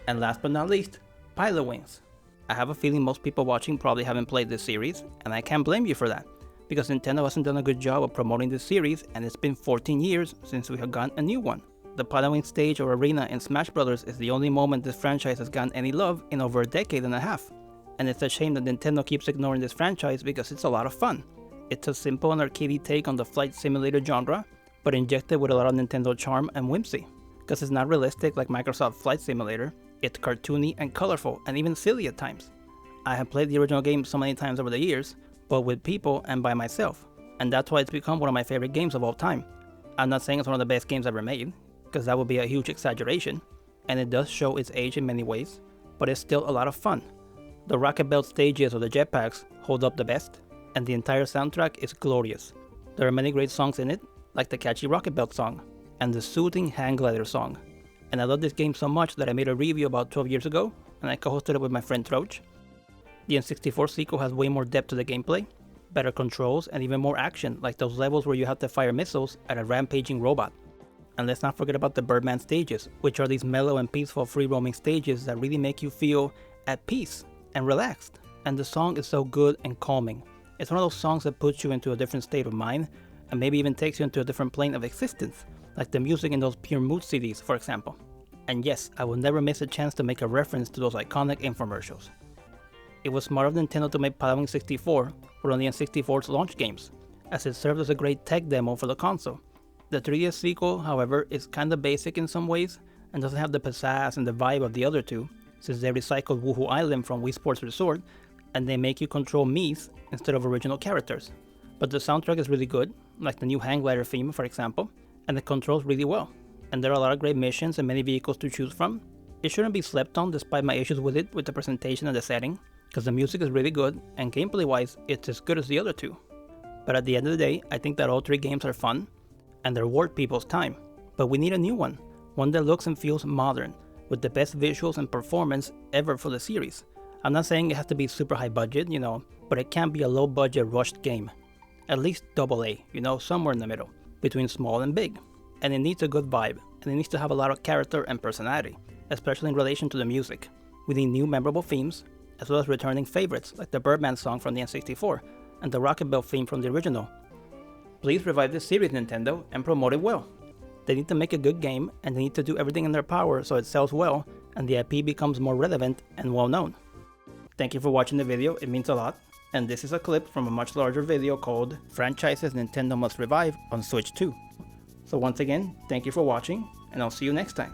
And last but not least, Pilotwings. I have a feeling most people watching probably haven't played this series, and I can't blame you for that, because Nintendo hasn't done a good job of promoting this series, and it's been 14 years since we have gotten a new one. The Pilotwings stage or arena in Smash Bros. Is the only moment this franchise has gotten any love in over a decade and a half, and it's a shame that Nintendo keeps ignoring this franchise because it's a lot of fun. It's a simple and arcadey take on the flight simulator genre, but injected with a lot of Nintendo charm and whimsy, because it's not realistic like Microsoft Flight Simulator. It's cartoony and colorful and even silly at times. I have played the original game so many times over the years, but with people and by myself, and that's why it's become one of my favorite games of all time. I'm not saying it's one of the best games ever made, because that would be a huge exaggeration, and it does show its age in many ways, but it's still a lot of fun. The rocket belt stages or the jetpacks hold up the best, and the entire soundtrack is glorious. There are many great songs in it, like the catchy rocket belt song, and the soothing hang glider song. And I love this game so much that I made a review about 12 years ago, and I co-hosted it with my friend Troach. The N64 sequel has way more depth to the gameplay, better controls, and even more action, like those levels where you have to fire missiles at a rampaging robot. And let's not forget about the Birdman stages, which are these mellow and peaceful free-roaming stages that really make you feel at peace and relaxed. And the song is so good and calming. It's one of those songs that puts you into a different state of mind, and maybe even takes you into a different plane of existence, like the music in those Pure Mood CDs, for example. And yes, I will never miss a chance to make a reference to those iconic infomercials. It was smart of Nintendo to make Pilotwings 64 one of the N64's launch games, as it served as a great tech demo for the console. The 3DS sequel, however, is kinda basic in some ways, and doesn't have the pizzazz and the vibe of the other two, since they recycled Woohoo Island from Wii Sports Resort, and they make you control Miis instead of original characters. But the soundtrack is really good, like the new hang glider theme for example, and it controls really well. And there are a lot of great missions and many vehicles to choose from. It shouldn't be slept on despite my issues with it with the presentation and the setting, because the music is really good, and gameplay wise it's as good as the other two. But at the end of the day, I think that all three games are fun, and they're worth people's time. But we need a new one that looks and feels modern, with the best visuals and performance ever for the series. I'm not saying it has to be super high budget, but it can't be a low budget rushed game. At least AA, somewhere in the middle, between small and big. And it needs a good vibe, and it needs to have a lot of character and personality, especially in relation to the music. We need new memorable themes, as well as returning favorites like the Birdman song from the N64, and the Rocket Belt theme from the original. Please revive this series, Nintendo, and promote it well. They need to make a good game, and they need to do everything in their power so it sells well, and the IP becomes more relevant and well known. Thank you for watching the video, it means a lot. And this is a clip from a much larger video called Franchises Nintendo Must Revive on Switch 2. So once again, thank you for watching, and I'll see you next time.